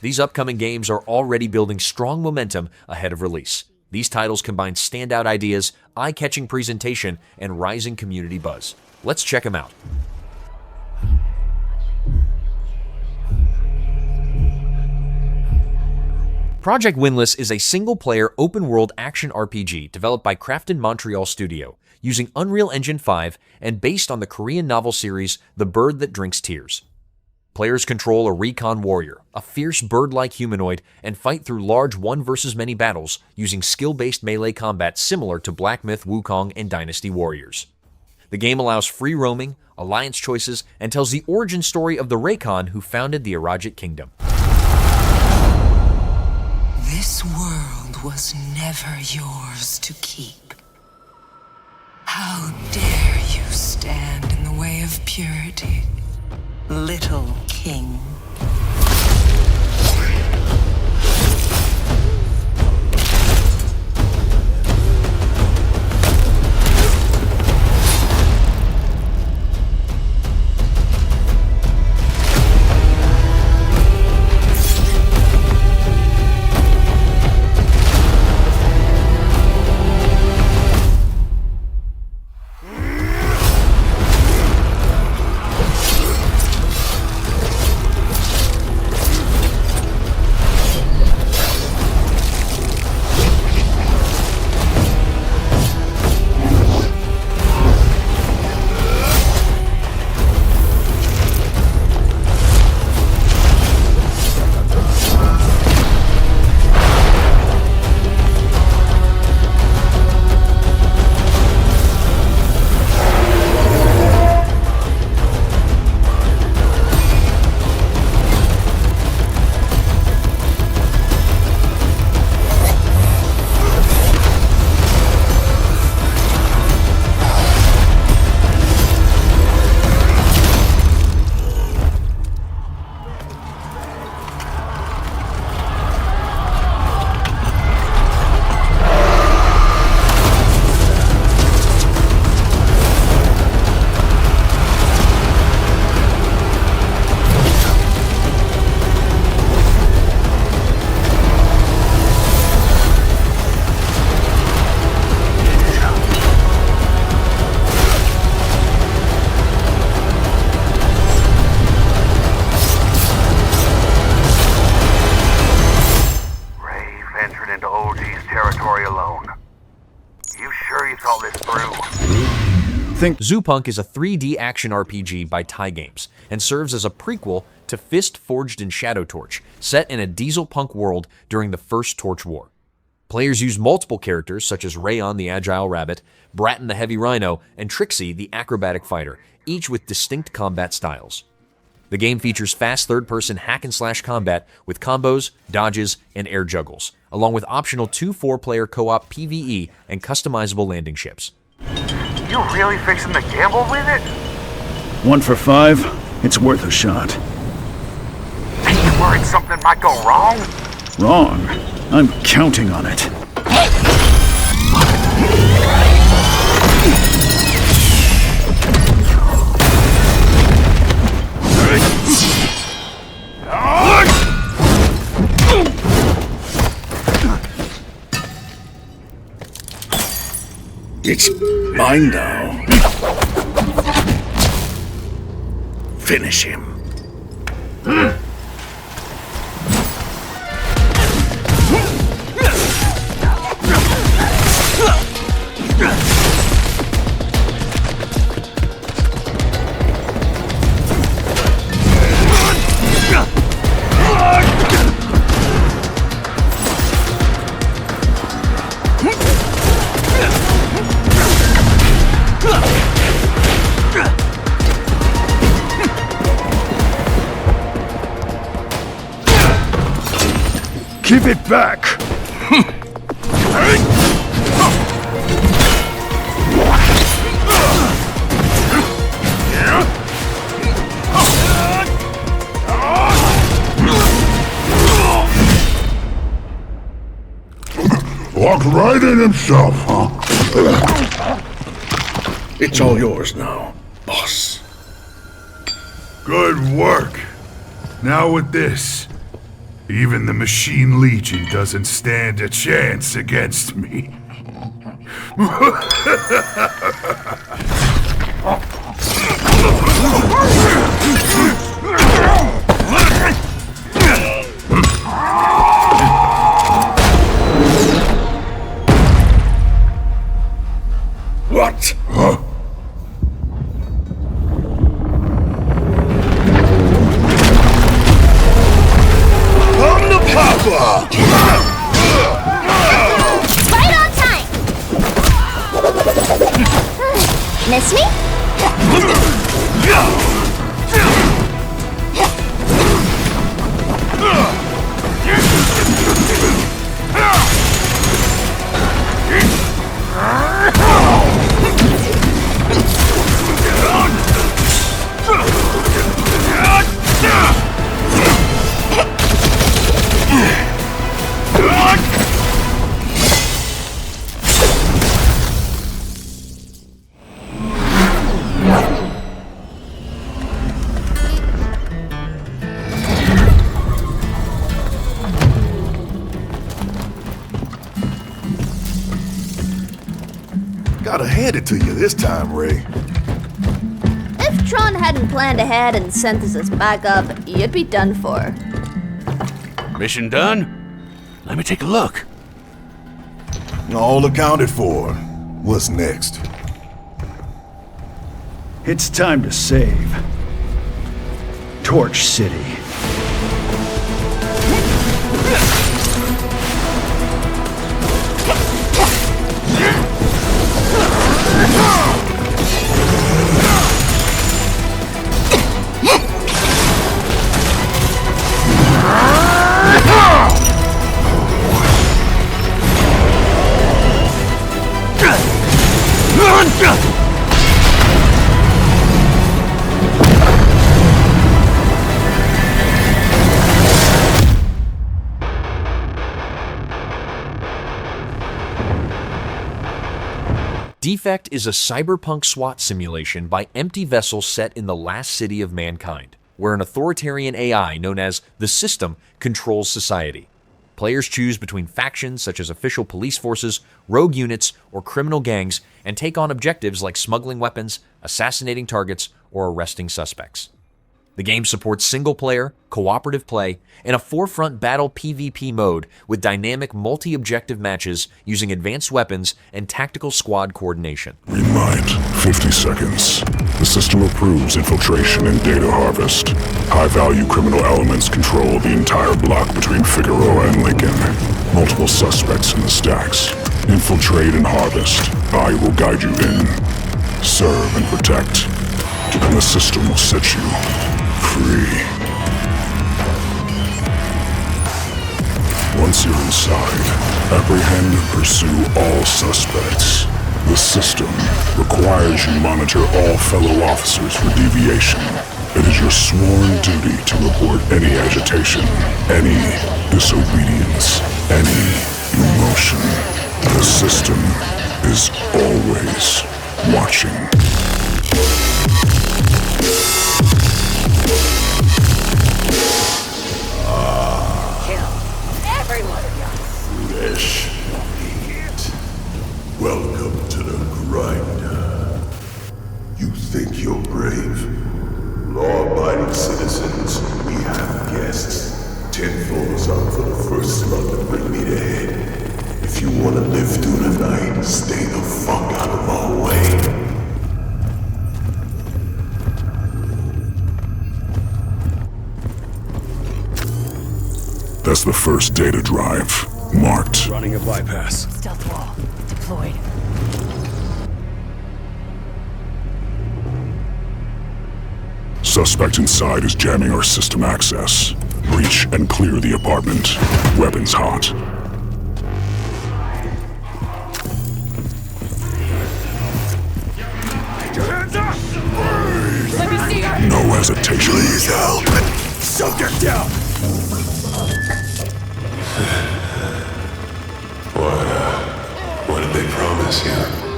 These upcoming games are already building strong momentum ahead of release. These titles combine standout ideas, eye-catching presentation, and rising community buzz. Let's check them out. Project Windless is a single-player, open-world action RPG developed by Crafton Montreal Studio, using Unreal Engine 5 and based on the Korean novel series The Bird That Drinks Tears. Players control a recon warrior, a fierce bird-like humanoid, and fight through large one-versus-many battles using skill-based melee combat similar to Black Myth Wukong and Dynasty Warriors. The game allows free roaming, alliance choices, and tells the origin story of the Recon who founded the Arajic Kingdom. This world was never yours to keep. How dare you stand in the way of purity, little king? Zoopunk is a 3D action RPG by Ty Games and serves as a prequel to Fist Forged in Shadow Torch, set in a diesel punk world during the First Torch War. Players use multiple characters such as Rayon the Agile Rabbit, Bratton the Heavy Rhino, and Trixie the Acrobatic Fighter, each with distinct combat styles. The game features fast third-person hack-and-slash combat with combos, dodges, and air juggles, along with optional 2-4-player co-op PvE and customizable landing ships. You really fixing to gamble with it? 1 for 5, it's worth a shot. Ain't you worried something might go wrong? Wrong? I'm counting on it. It's mine now. Finish him. Give it back! Walked right in himself, huh? It's all yours now, boss. Good work. Now with this. Even the Machine Legion doesn't stand a chance against me. What? Huh? I'm the Papa! Right on time! Miss me? Gotta hand it to you this time, Ray. If Tron hadn't planned ahead and sent us as backup, you'd be done for. Mission done? Let me take a look. All accounted for. What's next? It's time to save Torch City. Defect is a cyberpunk SWAT simulation by Empty Vessel set in the last city of mankind, where an authoritarian AI known as the System controls society. Players choose between factions such as official police forces, rogue units, or criminal gangs, and take on objectives like smuggling weapons, assassinating targets, or arresting suspects. The game supports single-player, cooperative play, and a forefront battle PvP mode with dynamic multi-objective matches using advanced weapons and tactical squad coordination. Remind, 50 seconds. The system approves infiltration and data harvest. High-value criminal elements control the entire block between Figueroa and Lincoln. Multiple suspects in the stacks. Infiltrate and harvest. I will guide you in. Serve and protect. And the system will set you free. Once you're inside, apprehend and pursue all suspects. The system requires you monitor all fellow officers for deviation. It is your sworn duty to report any agitation, any disobedience, any emotion. The system is always watching. Flesh eat. Welcome to the grinder. You think you're brave? Law-abiding citizens, we have guests. 10 floors up for the first slug to bring me to head. If you want to live through the night, stay the fuck out of our way. That's the first data drive. Marked. Running a bypass. Stealth wall deployed. Suspect inside is jamming our system access. Breach and clear the apartment. Weapons hot. Let me see her! No hesitation. Please help! Subject down! What did they promise you?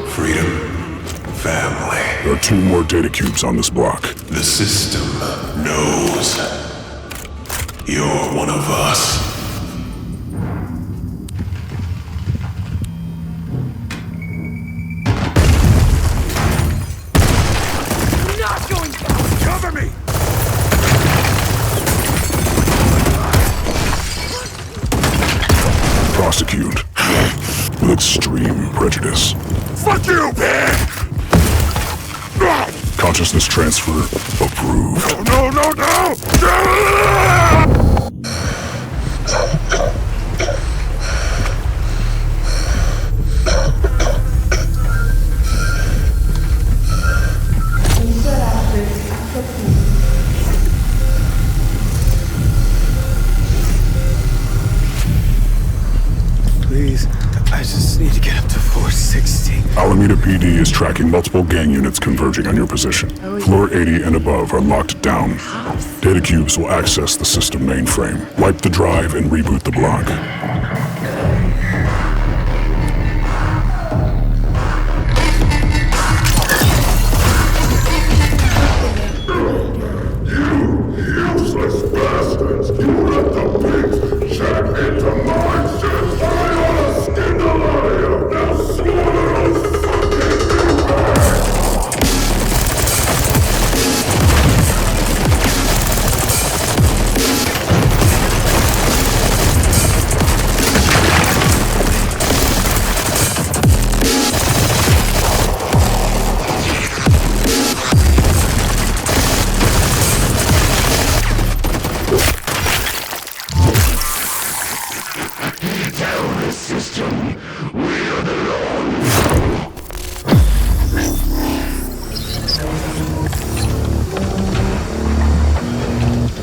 Freedom? Family? There are 2 more data cubes on this block. The system knows. You're one of us. Not going down! Cover me! Prosecute. With extreme prejudice. Fuck you, pig! Consciousness transfer approved. No, no, no! Please, I just need to get up to floor 60. Alameda PD is tracking multiple gang units converging on your position. Floor 80 and above are locked down. Data cubes will access the system mainframe. Wipe the drive and reboot the block. Useless bastards! You let the pigs check into my shit! I ought to skin the lot of you! Now swallow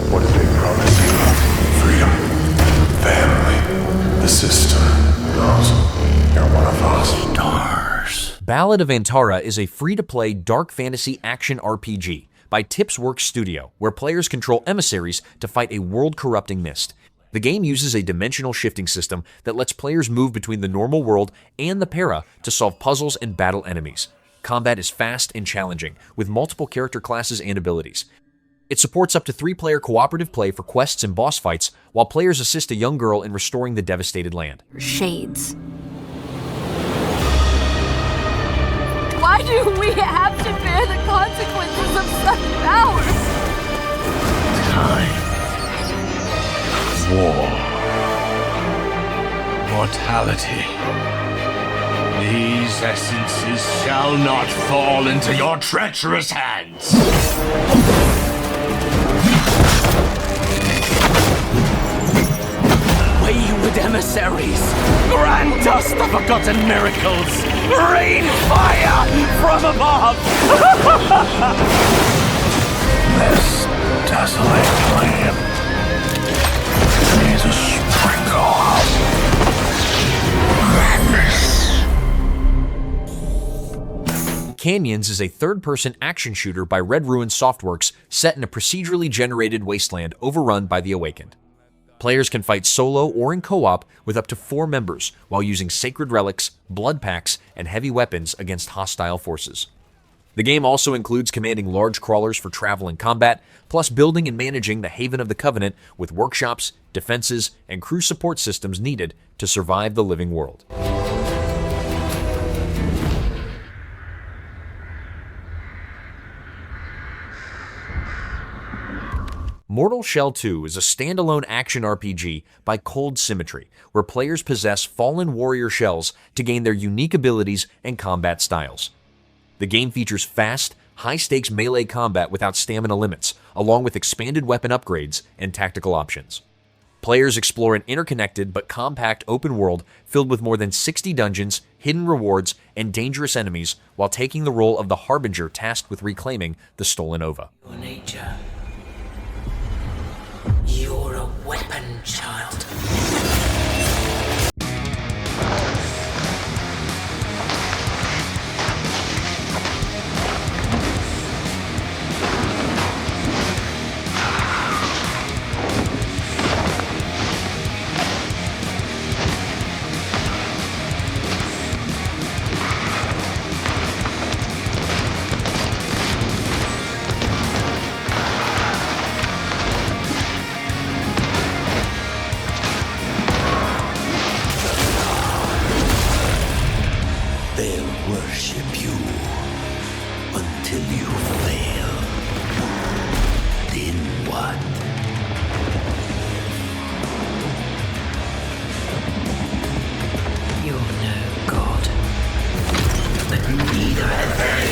What did they promise you? Freedom. Family. The system. Dawson, you're one of us. Stars. Ballad of Antara is a free-to-play dark fantasy action RPG by Tipsworks Studio, where players control emissaries to fight a world-corrupting mist. The game uses a dimensional shifting system that lets players move between the normal world and the Para to solve puzzles and battle enemies. Combat is fast and challenging, with multiple character classes and abilities. It supports up to 3-player cooperative play for quests and boss fights, while players assist a young girl in restoring the devastated land. Shades. Why do we have to bear the consequences of such powers? Time. War. Mortality. These essences shall not fall into your treacherous hands. Wayward emissaries, grant us the forgotten miracles. Rain fire from above. This desolate land needs a sprinkle of madness. Canyons is a third-person action shooter by Red Ruin Softworks set in a procedurally generated wasteland overrun by the Awakened. Players can fight solo or in co-op with up to 4 members while using sacred relics, blood packs, and heavy weapons against hostile forces. The game also includes commanding large crawlers for travel and combat, plus building and managing the Haven of the Covenant with workshops, defenses, and crew support systems needed to survive the living world. Mortal Shell 2 is a standalone action RPG by Cold Symmetry, where players possess fallen warrior shells to gain their unique abilities and combat styles. The game features fast, high-stakes melee combat without stamina limits, along with expanded weapon upgrades and tactical options. Players explore an interconnected but compact open world filled with more than 60 dungeons, hidden rewards, and dangerous enemies, while taking the role of the Harbinger tasked with reclaiming the stolen Ova. Nature. You're a weapon, child. worship you until you fail. Then what? You're no god, but neither have they.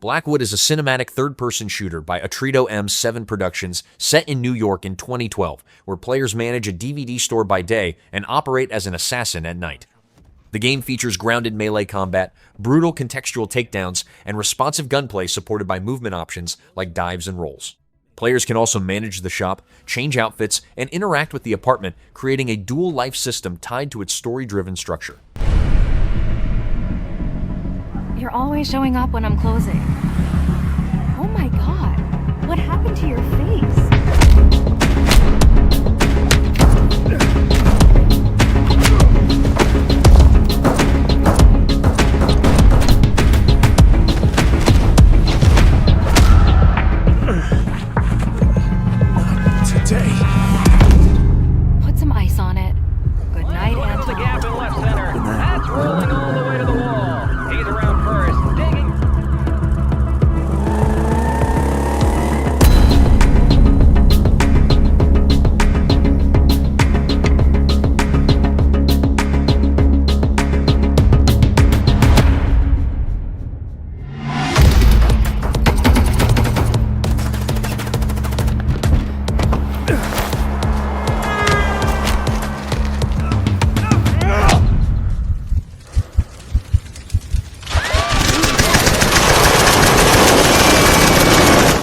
Blackwood is a cinematic third-person shooter by Atredo M7 Productions set in New York in 2012, where players manage a DVD store by day and operate as an assassin at night. The game features grounded melee combat, brutal contextual takedowns, and responsive gunplay supported by movement options like dives and rolls. Players can also manage the shop, change outfits, and interact with the apartment, creating a dual life system tied to its story-driven structure. You're always showing up when I'm closing. Oh my god, what happened to your face? Not today. Put some ice on it. Good night, Anton. The gap in left center. That's rolling all the way to the wall. He's around first, digging.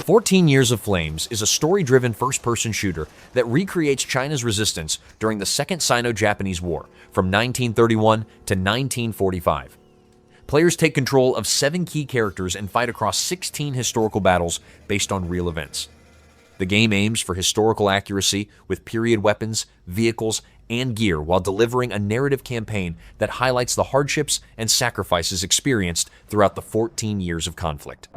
"14 Years of Flames" is a story-driven first-person shooter that recreates China's resistance during the Second Sino-Japanese War from 1931 to 1945. Players take control of 7 key characters and fight across 16 historical battles based on real events. The game aims for historical accuracy with period weapons, vehicles, and gear while delivering a narrative campaign that highlights the hardships and sacrifices experienced throughout the 14 years of conflict.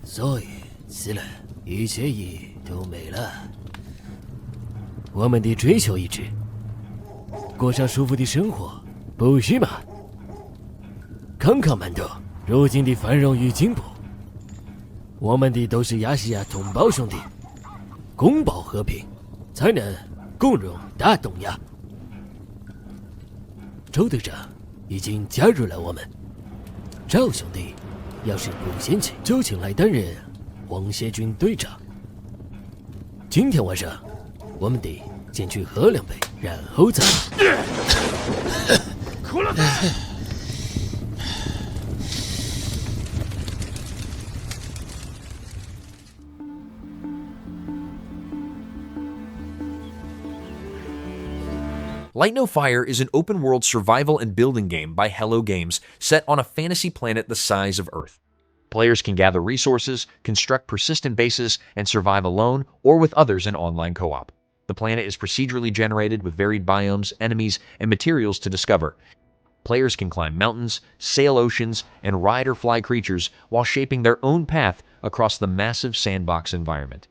所以死了，一切意义都没了。我们的追求一致，过上舒服的生活，不是吗？看看曼德如今的繁荣与进步，我们的都是亚细亚同胞兄弟，共保和平，才能共荣大东亚。周队长已经加入了我们，赵兄弟要是不嫌弃，就请来担任皇协军队长。今天晚上，我们得先去喝两杯，然后再。哭了。Light No Fire is an open-world survival and building game by Hello Games set on a fantasy planet the size of Earth. Players can gather resources, construct persistent bases, and survive alone or with others in online co-op. The planet is procedurally generated with varied biomes, enemies, and materials to discover. Players can climb mountains, sail oceans, and ride or fly creatures while shaping their own path across the massive sandbox environment.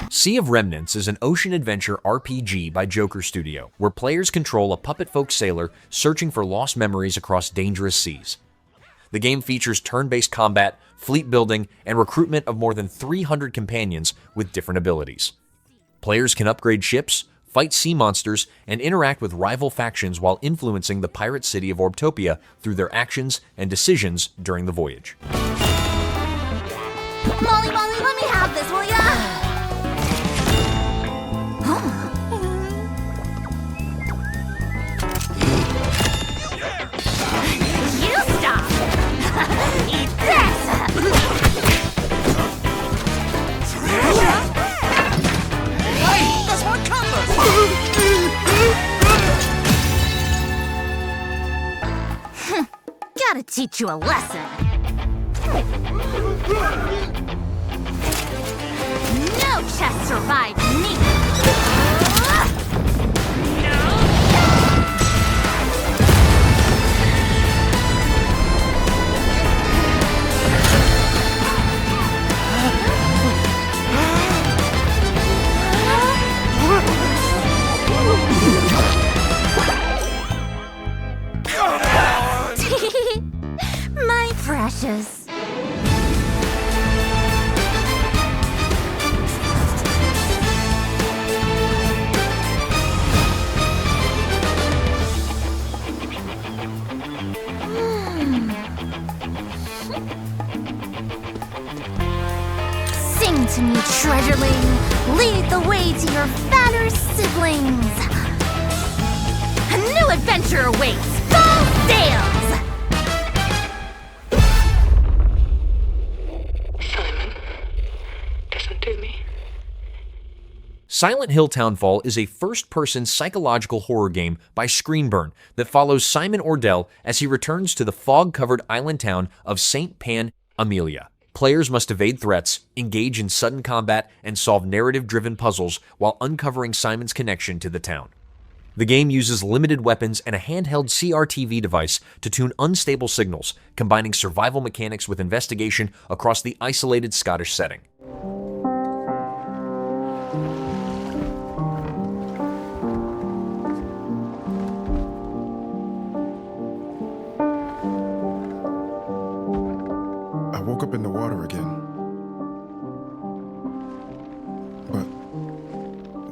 Sea of Remnants is an ocean adventure RPG by Joker Studio, where players control a puppet folk sailor searching for lost memories across dangerous seas. The game features turn-based combat, fleet building, and recruitment of more than 300 companions with different abilities. Players can upgrade ships, fight sea monsters, and interact with rival factions while influencing the pirate city of Orbtopia through their actions and decisions during the voyage. Molly, let me have this, will ya? You stop! Eat this! Hey, that's my cutlass! Gotta teach you a lesson. No chest survived me! My precious. Sing to me, treasureling. Lead the way to your fatter siblings. A new adventure awaits. Full sails! Simon doesn't do me. Silent Hill Townfall is a first-person psychological horror game by Screenburn that follows Simon Ordell as he returns to the fog-covered island town of St. Pan Amelia. Players must evade threats, engage in sudden combat, and solve narrative-driven puzzles while uncovering Simon's connection to the town. The game uses limited weapons and a handheld CRTV device to tune unstable signals, combining survival mechanics with investigation across the isolated Scottish setting. I woke up in the water again. But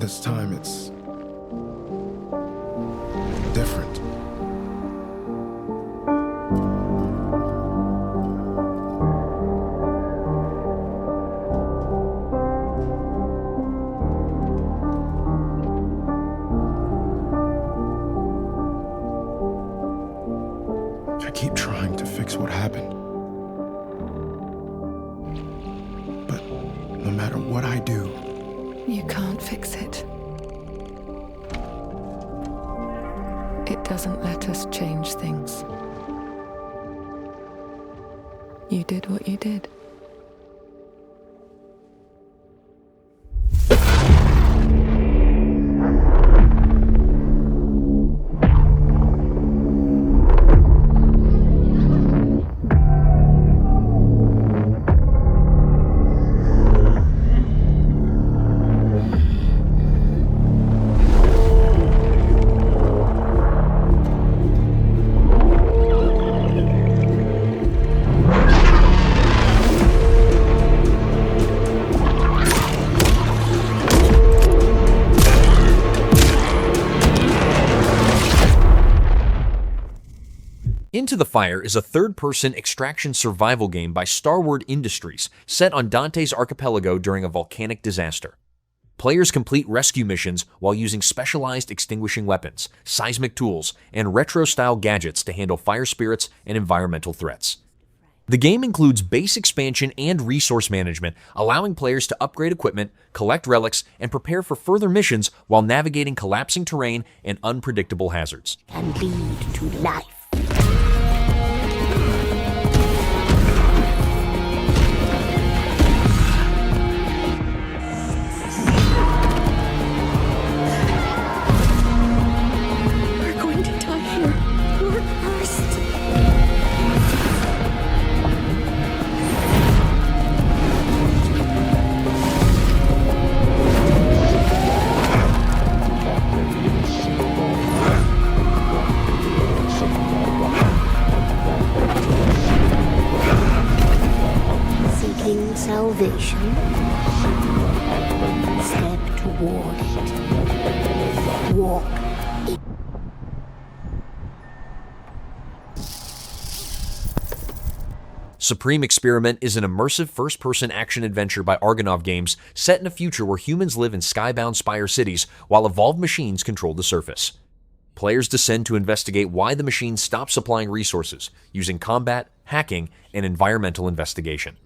this time it's different. I keep trying to fix what happened. matter what I do. You can't fix it. It doesn't let us change things. You did what you did. Into the Fire is a third-person extraction survival game by Starward Industries, set on Dante's archipelago during a volcanic disaster. Players complete rescue missions while using specialized extinguishing weapons, seismic tools, and retro-style gadgets to handle fire spirits and environmental threats. The game includes base expansion and resource management, allowing players to upgrade equipment, collect relics, and prepare for further missions while navigating collapsing terrain and unpredictable hazards. And lead to life. Salvation. Step toward it. Walk it. Supreme Experiment is an immersive first-person action-adventure by Argonov Games set in a future where humans live in skybound spire cities while evolved machines control the surface. Players descend to investigate why the machines stop supplying resources, using combat, hacking, and environmental investigation.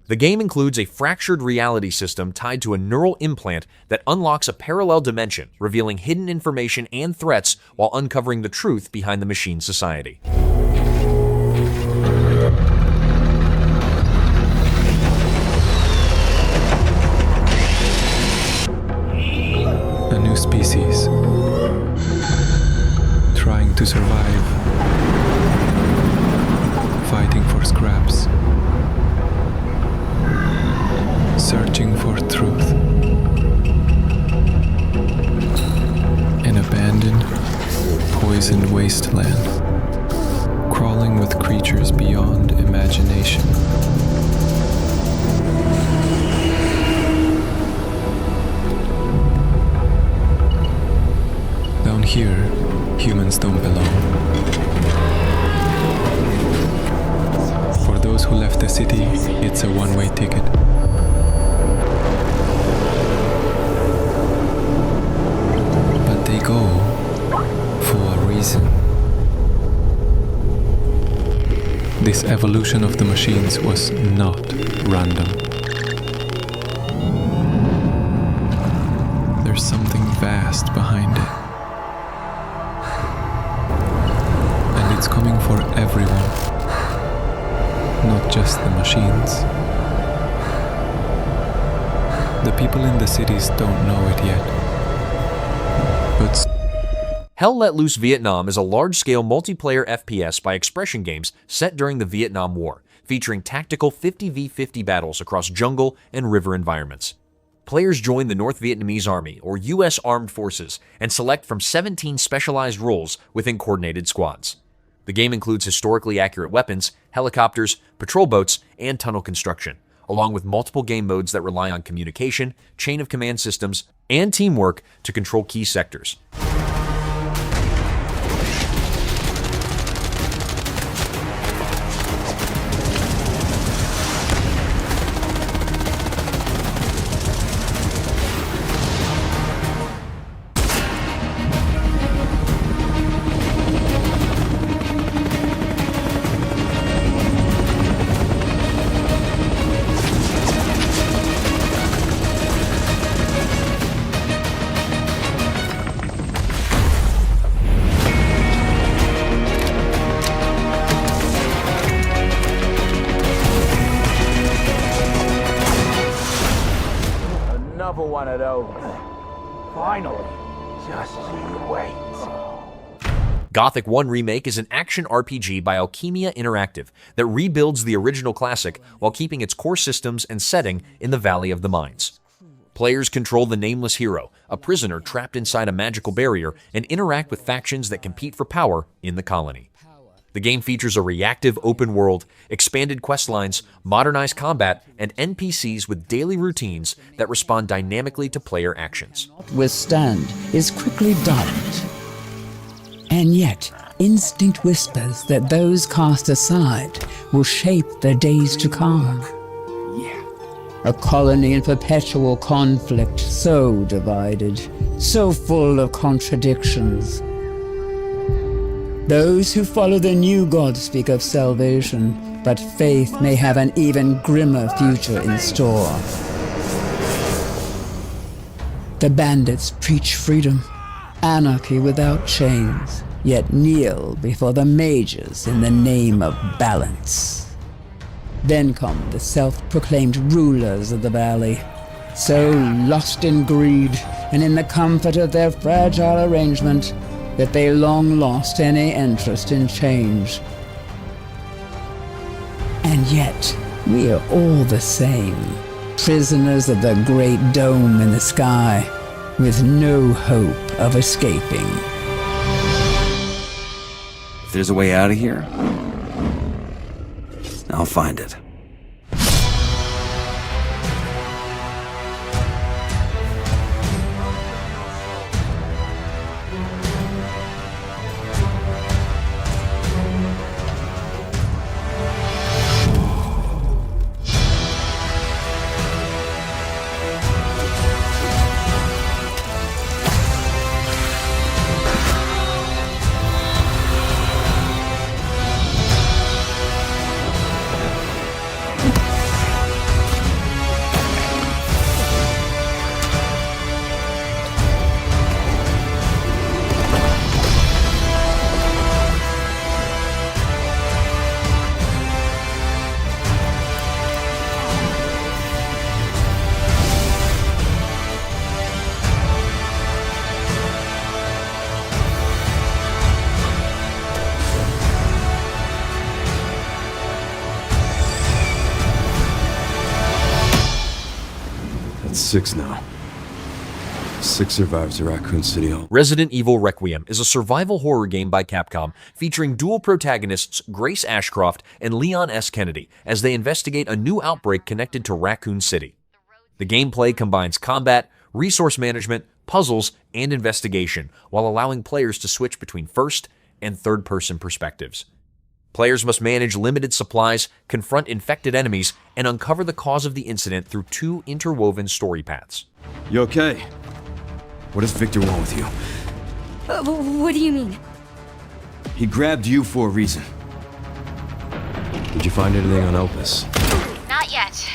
The game includes a fractured reality system tied to a neural implant that unlocks a parallel dimension, revealing hidden information and threats while uncovering the truth behind the machine society. A new species, trying to survive, fighting for scraps, searching for truth. An abandoned, poisoned wasteland, crawling with creatures beyond imagination. Down here, humans don't belong. For those who left the city, it's a one-way ticket. They go for a reason. This evolution of the machines was not random. There's something vast behind it. And it's coming for everyone, not just the machines. The people in the cities don't know it yet. Hell Let Loose Vietnam is a large-scale multiplayer FPS by Expression Games set during the Vietnam War, featuring tactical 50v50 battles across jungle and river environments. Players join the North Vietnamese Army, or U.S. Armed Forces, and select from 17 specialized roles within coordinated squads. The game includes historically accurate weapons, helicopters, patrol boats, and tunnel construction, along with multiple game modes that rely on communication, chain of command systems, and teamwork to control key sectors. Finally. Just you wait. Gothic 1 Remake is an action RPG by Alchemia Interactive that rebuilds the original classic while keeping its core systems and setting in the Valley of the Mines. Players control the nameless hero, a prisoner trapped inside a magical barrier, and interact with factions that compete for power in the colony. The game features a reactive open world, expanded quest lines, modernized combat, and NPCs with daily routines that respond dynamically to player actions. Withstand is quickly dulled. And yet, instinct whispers that those cast aside will shape their days to come. A colony in perpetual conflict, so divided, so full of contradictions. Those who follow the new god speak of salvation, but faith may have an even grimmer future in store. The bandits preach freedom, anarchy without chains, yet kneel before the mages in the name of balance. Then come the self-proclaimed rulers of the valley, so lost in greed and in the comfort of their fragile arrangement that they long lost any interest in change. And yet, we are all the same, prisoners of the great dome in the sky, with no hope of escaping. If there's a way out of here, I'll find it. That's 6 now. 6 survivors of Raccoon City Hall. Resident Evil Requiem is a survival horror game by Capcom featuring dual protagonists Grace Ashcroft and Leon S. Kennedy as they investigate a new outbreak connected to Raccoon City. The gameplay combines combat, resource management, puzzles, and investigation, while allowing players to switch between first and third-person perspectives. Players must manage limited supplies, confront infected enemies, and uncover the cause of the incident through 2 interwoven story paths. You okay? What does Victor want with you? What do you mean? He grabbed you for a reason. Did you find anything on Opus? Not yet.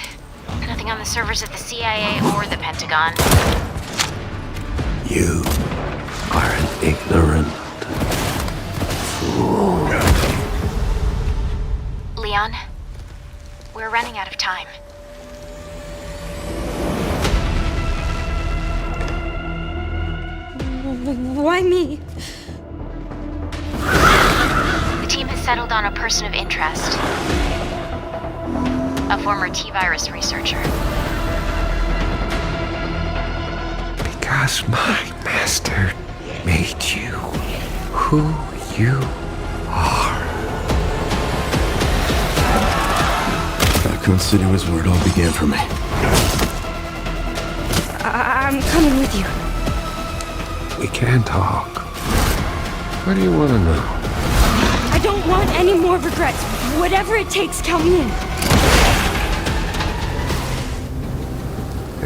Nothing on the servers at the CIA or the Pentagon. You are an ignorant fool. Leon, we're running out of time. Why me? The team has settled on a person of interest. A former T-virus researcher. Because my master made you who you are. Raccoon City was where it all began for me. I'm coming with you. We can talk. What do you want to know? I don't want any more regrets. Whatever it takes, count me in.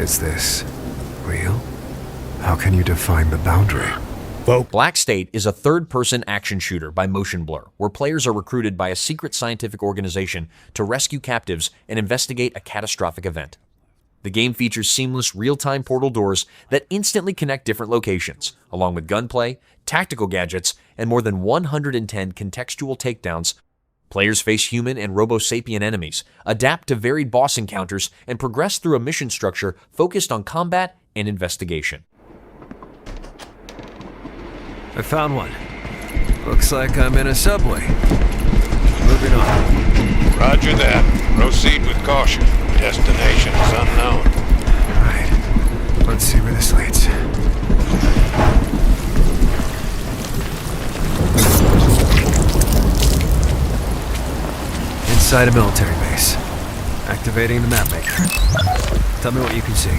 Is this real? How can you define the boundary? Black State is a third-person action shooter by Motion Blur, where players are recruited by a secret scientific organization to rescue captives and investigate a catastrophic event. The game features seamless real-time portal doors that instantly connect different locations, along with gunplay, tactical gadgets, and more than 110 contextual takedowns. Players face human and robo-sapien enemies, adapt to varied boss encounters, and progress through a mission structure focused on combat and investigation. I found one. Looks like I'm in a subway. Moving on. Roger that. Proceed with caution. Destination is unknown. Alright. Let's see where this leads. Inside a military base. Activating the map maker. Tell me what you can see.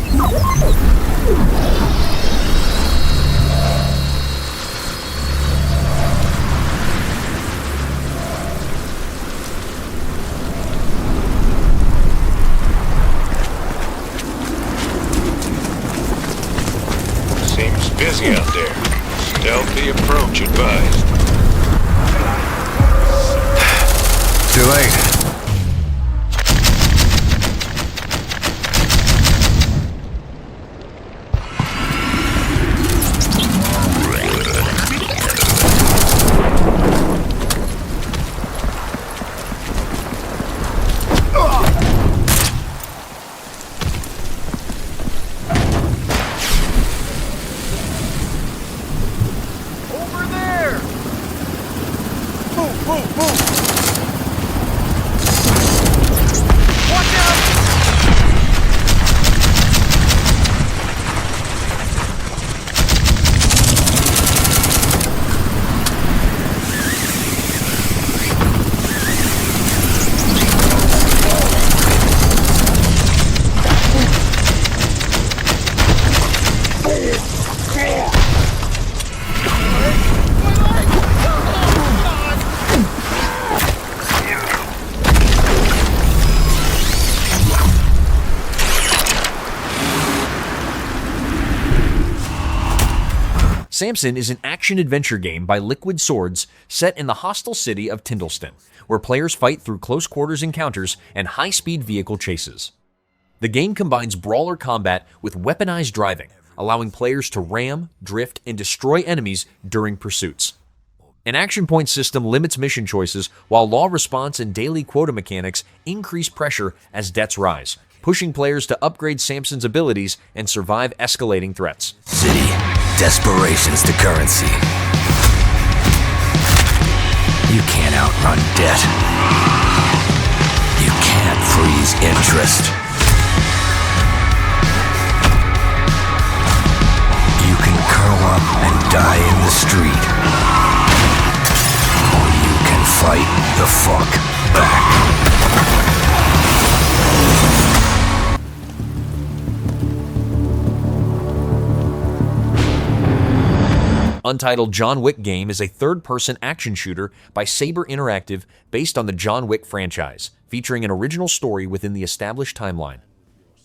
Seems busy out there. Stealthy approach advised. Too late. Samson is an action-adventure game by Liquid Swords set in the hostile city of Tyndalston, where players fight through close-quarters encounters and high-speed vehicle chases. The game combines brawler combat with weaponized driving, allowing players to ram, drift, and destroy enemies during pursuits. An action point system limits mission choices, while law response and daily quota mechanics increase pressure as debts rise, pushing players to upgrade Samson's abilities and survive escalating threats. City. Desperation's the currency. You can't outrun debt. You can't freeze interest. You can curl up and die in the street. Or you can fight the fuck back. Untitled John Wick game is a third-person action shooter by Saber Interactive based on the John Wick franchise, featuring an original story within the established timeline.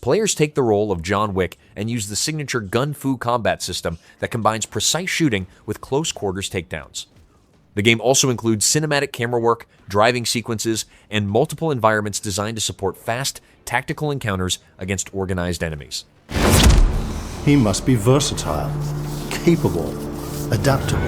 Players take the role of John Wick and use the signature Gun Fu combat system that combines precise shooting with close-quarters takedowns. The game also includes cinematic camera work, driving sequences, and multiple environments designed to support fast, tactical encounters against organized enemies. He must be versatile, capable, adaptable.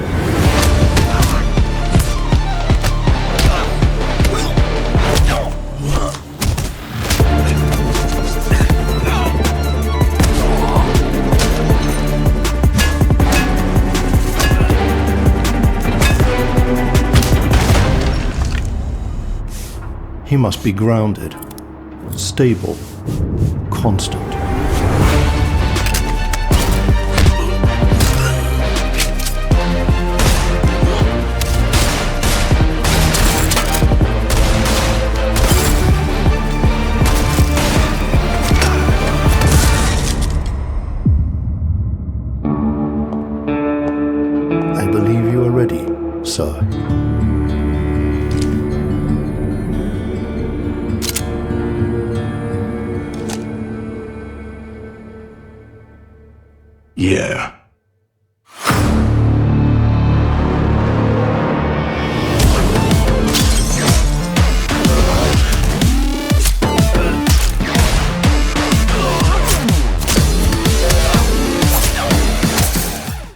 He must be grounded, stable, constant. I believe you are ready, sir. Yeah.